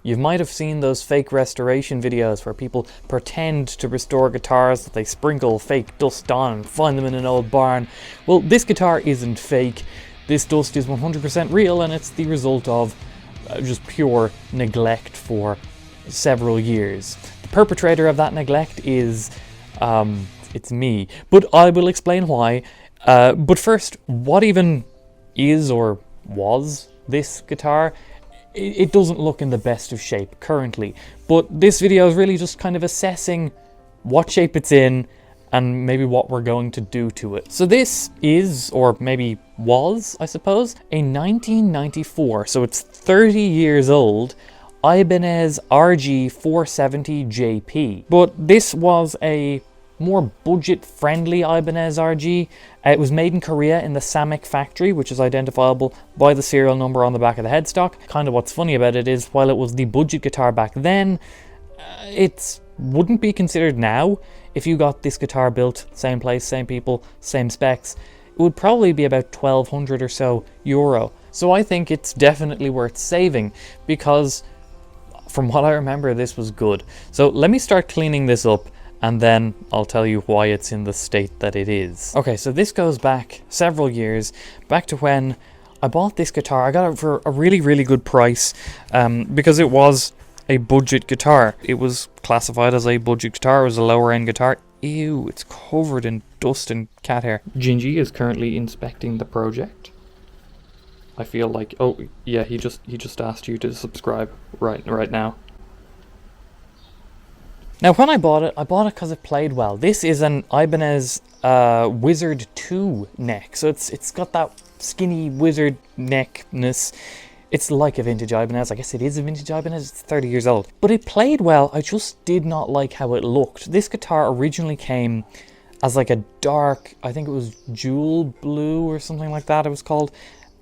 You might have seen those fake restoration videos where people pretend to restore guitars that they sprinkle fake dust on and find them in an old barn. Well, this guitar isn't fake. This dust is 100% real, and it's the result of just pure neglect for several years. The perpetrator of that neglect is, it's me. But I will explain why. But first, what even is or was this guitar? It doesn't look in the best of shape currently, but this video is really just kind of assessing what shape it's in and maybe what we're going to do to it. So this is, or maybe was, I suppose, a 1994, so it's 30 years old, Ibanez RG470JB. But this was a more budget-friendly Ibanez RG. It was made in Korea in the Samik factory, which is identifiable by the serial number on the back of the headstock. Kind of what's funny about it is, while it was the budget guitar back then, it wouldn't be considered now. If you got this guitar built, same place, same people, same specs, it would probably be about 1,200 or so euro. So I think it's definitely worth saving, because from what I remember, this was good. So let me start cleaning this up, and then I'll tell you why it's in the state that it is. Okay, so this goes back several years, back to when I bought this guitar. I got it for a really, really good price, because it was a budget guitar. It was classified as a budget guitar. It was a lower end guitar. Ew, it's covered in dust and cat hair. Gingy is currently inspecting the project. I feel like, oh yeah, he just asked you to subscribe right now. Now, when I bought it because it played well. This is an Ibanez Wizard 2 neck, so it's got that skinny wizard neckness. It's like a vintage Ibanez. I guess it is a vintage Ibanez. It's 30 years old. But it played well. I just did not like how it looked. This guitar originally came as like a dark, I think it was jewel blue or something like that it was called.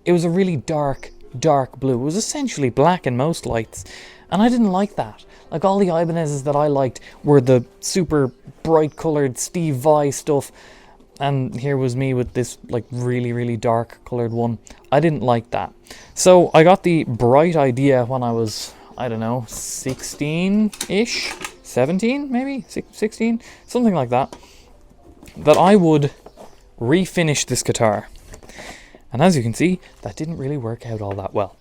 It was a really dark blue. It was essentially black in most lights. And I didn't like that. Like, all the Ibanezes that I liked were the super bright coloured Steve Vai stuff. And here was me with this like really, really dark coloured one. I didn't like that. So I got the bright idea when I was, I don't know, 16-ish? 17 maybe? 16? Something like that. That I would refinish this guitar. And as you can see, that didn't really work out all that well.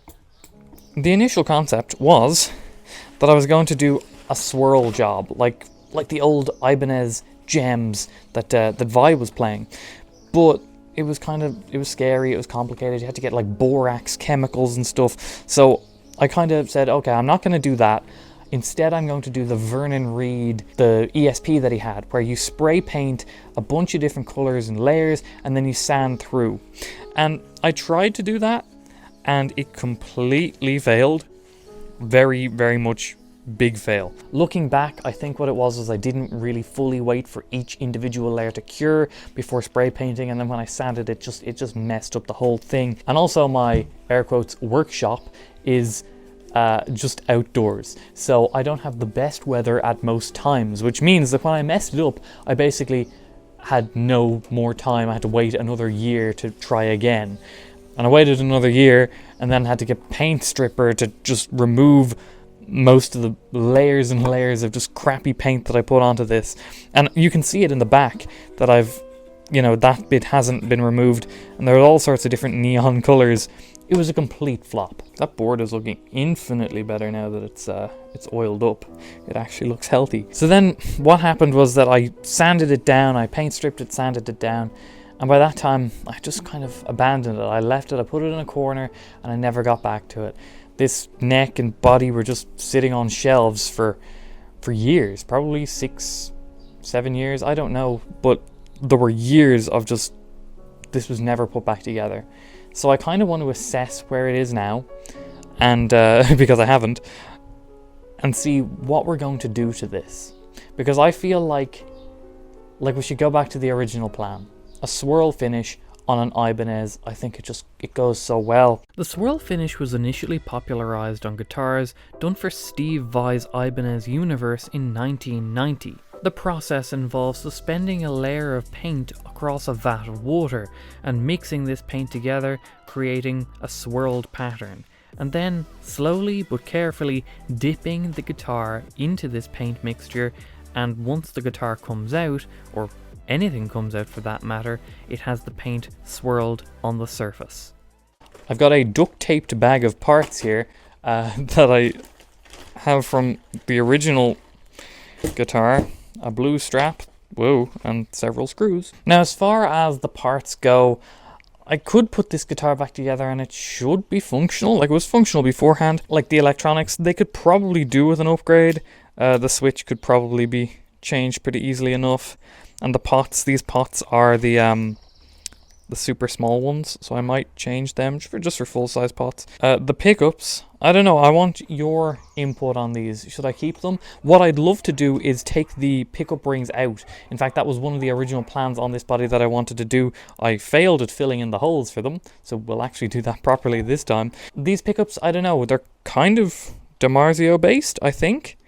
The initial concept was that I was going to do a swirl job, like the old Ibanez gems that Vi was playing. But it was scary, it was complicated, you had to get like borax chemicals and stuff. So I kind of said, okay, I'm not going to do that. Instead, I'm going to do the Vernon Reid, the ESP that he had, where you spray paint a bunch of different colors and layers, and then you sand through. And I tried to do that, and it completely failed. Very, very much big fail. Looking back, I think what it was I didn't really fully wait for each individual layer to cure before spray painting, and then when I sanded it just messed up the whole thing. And also, my air quotes workshop is just outdoors, so I don't have the best weather at most times, which means that when I messed it up, I basically had no more time. I had to wait another year to try again, and I waited another year and then had to get paint stripper to just remove most of the layers and layers of just crappy paint that I put onto this. And you can see it in the back that I've, that bit hasn't been removed, and there are all sorts of different neon colors. It was a complete flop. That board is looking infinitely better now that it's oiled up. It actually looks healthy. So then what happened was that I sanded it down, I paint stripped it, sanded it down, and by that time I just kind of abandoned it. I left it, I put it in a corner, and I never got back to it. This neck and body were just sitting on shelves for years, probably 6-7 years, I don't know, but there were years of just, this was never put back together. So I kind of want to assess where it is now, and because I haven't, and see what we're going to do to this. Because I feel like we should go back to the original plan. A swirl finish on an Ibanez. I think it goes so well. The swirl finish was initially popularized on guitars done for Steve Vai's Ibanez Universe in 1990. The process involves suspending a layer of paint across a vat of water and mixing this paint together, creating a swirled pattern. and then slowly but carefully dipping the guitar into this paint mixture, and once the guitar comes out, or anything comes out for that matter, it has the paint swirled on the surface. I've got a duct taped bag of parts here that I have from the original guitar, a blue strap, whoa, and several screws. Now as far as the parts go, I could put this guitar back together and it should be functional. Like, it was functional beforehand. Like the electronics, they could probably do with an upgrade. The switch could probably be changed pretty easily enough. And the pots, these pots are the super small ones, so I might change them just for full-size pots. The pickups, I don't know, I want your input on these. Should I keep them? What I'd love to do is take the pickup rings out. In fact, that was one of the original plans on this body that I wanted to do. I failed at filling in the holes for them, so we'll actually do that properly this time. These pickups, I don't know, they're kind of DiMarzio based, I think.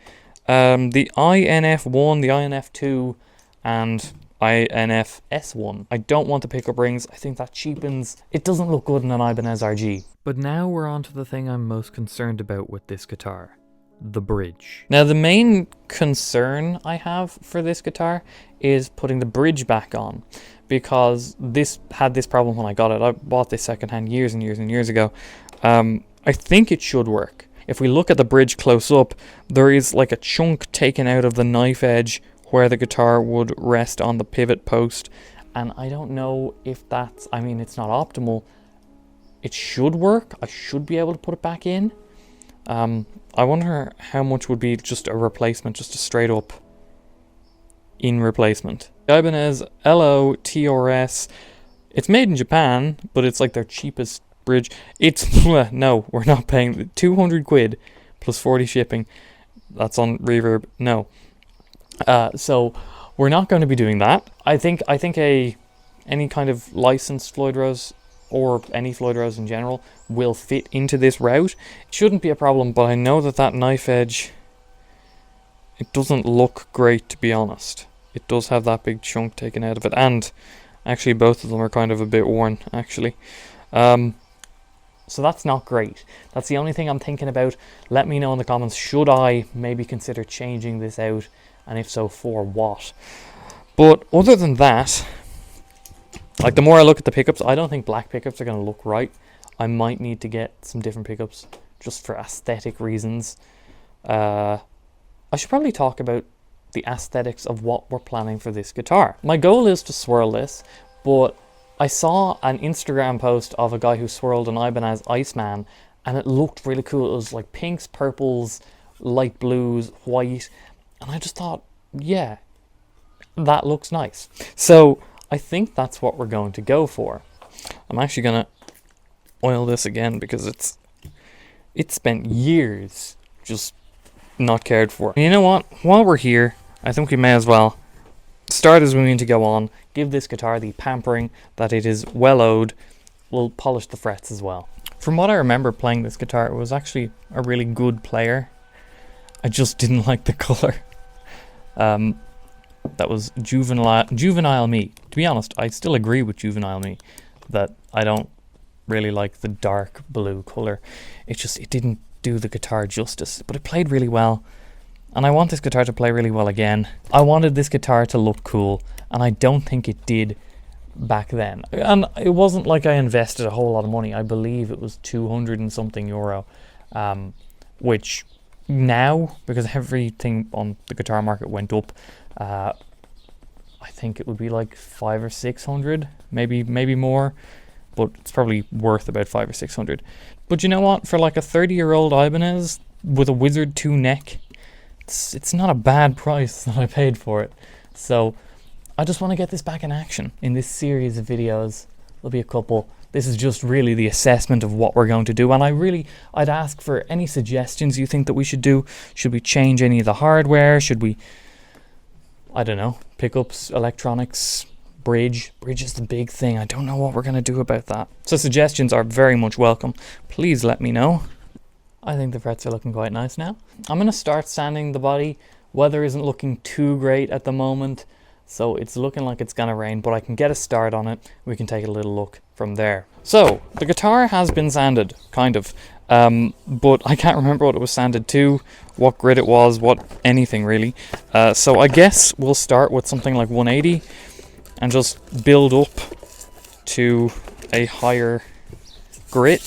The INF1, the INF2, and INF S1. I don't want the pickup rings. I think that cheapens. It doesn't look good in an Ibanez RG. But now we're on to the thing I'm most concerned about with this guitar. The bridge. Now the main concern I have for this guitar is putting the bridge back on, because this had this problem when I got it. I bought this secondhand years and years and years ago. I think it should work. If we look at the bridge close up, there is like a chunk taken out of the knife edge where the guitar would rest on the pivot post, and I don't know if that's, I mean, it's not optimal. It should work. I should be able to put it back in. I wonder how much would be just a replacement, just a straight up in replacement. Ibanez LO TRS, it's made in Japan, but it's like their cheapest bridge. It's, no, we're not paying 200 quid plus 40 shipping. That's on Reverb, no. So we're not going to be doing that. I think any kind of licensed Floyd Rose, or any Floyd Rose in general, will fit into this route. It shouldn't be a problem, but I know that knife edge, it doesn't look great, to be honest. It does have that big chunk taken out of it, and actually both of them are kind of a bit worn, actually. So that's not great. That's the only thing I'm thinking about. Let me know in the comments, should I maybe consider changing this out? And if so, for what? But other than that, like, the more I look at the pickups, I don't think black pickups are going to look right. I might need to get some different pickups just for aesthetic reasons. I should probably talk about the aesthetics of what we're planning for this guitar. My goal is to swirl this, but I saw an Instagram post of a guy who swirled an Ibanez Iceman, and it looked really cool. It was like pinks, purples, light blues, white. And I just thought, yeah, that looks nice. So I think that's what we're going to go for. I'm actually going to oil this again because it's spent years just not cared for. And you know what? While we're here, I think we may as well start as we mean to go on. Give this guitar the pampering that it is well owed. We'll polish the frets as well. From what I remember playing this guitar, it was actually a really good player. I just didn't like the color. That was juvenile me. To be honest, I still agree with juvenile me that I don't really like the dark blue color. It didn't do the guitar justice, but it played really well. And I want this guitar to play really well again. I wanted this guitar to look cool, and I don't think it did back then. And it wasn't like I invested a whole lot of money. I believe it was 200 and something euro, which now, because everything on the guitar market went up, I think it would be like 500 or 600, maybe more, but it's probably worth about 500 or 600. But you know what? For like a 30-year-old Ibanez with a Wizard 2 neck, it's not a bad price that I paid for it. So I just want to get this back in action in this series of videos. There'll be a couple. This is just really the assessment of what we're going to do, and I'd ask for any suggestions you think that we should do. Should we change any of the hardware? Should we, I don't know, pickups, electronics, bridge? Bridge is the big thing. I don't know what we're going to do about that. So suggestions are very much welcome. Please let me know. I think the frets are looking quite nice now. I'm going to start sanding the body. Weather isn't looking too great at the moment, so it's looking like it's gonna rain, but I can get a start on it. We can take a little look from there. So the guitar has been sanded, kind of. but I can't remember what it was sanded to, what grit it was, anything really. So I guess we'll start with something like 180 and just build up to a higher grit.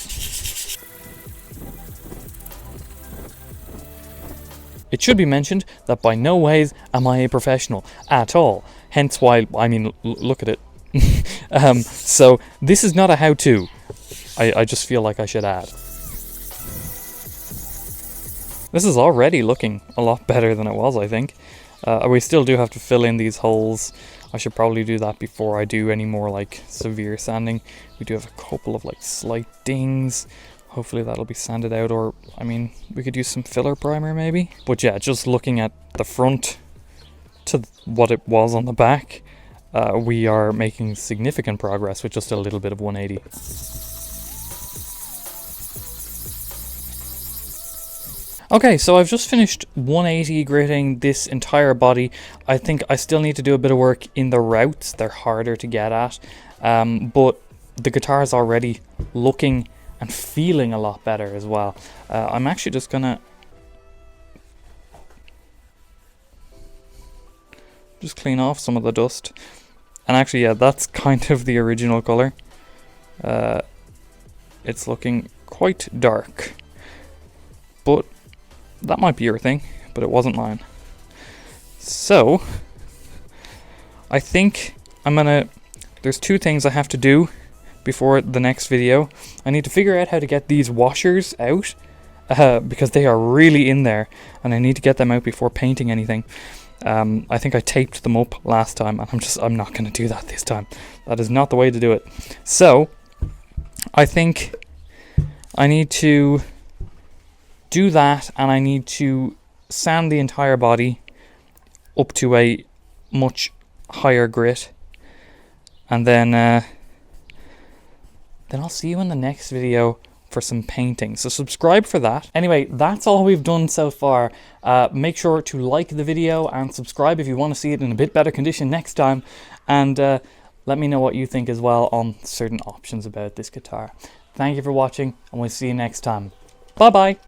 It should be mentioned that by no ways am I a professional at all, hence why, I mean, look at it. So this is not a how-to, I just feel like I should add. This is already looking a lot better than it was, I think. We still do have to fill in these holes. I should probably do that before I do any more like severe sanding. We do have a couple of like slight dings. Hopefully that'll be sanded out, or I mean, we could use some filler primer maybe. But yeah, just looking at the front to what it was on the back, we are making significant progress with just a little bit of 180. Okay, so I've just finished 180 gritting this entire body. I think I still need to do a bit of work in the routes. They're harder to get at, but the guitar is already looking and feeling a lot better as well. I'm actually just gonna just clean off some of the dust. And actually, yeah, that's kind of the original color. It's looking quite dark, but that might be your thing, but it wasn't mine. So I think there's two things I have to do before the next video. I need to figure out how to get these washers out, because they are really in there, and I need to get them out before painting anything. I think I taped them up last time, and I'm not going to do that this time. That is not the way to do it. So I think I need to do that, and I need to sand the entire body up to a much higher grit, and then I'll see you in the next video for some painting. So subscribe for that. Anyway, that's all we've done so far. Make sure to like the video and subscribe if you want to see it in a bit better condition next time, and let me know what you think as well on certain options about this guitar. Thank you for watching, and we'll see you next time. Bye bye.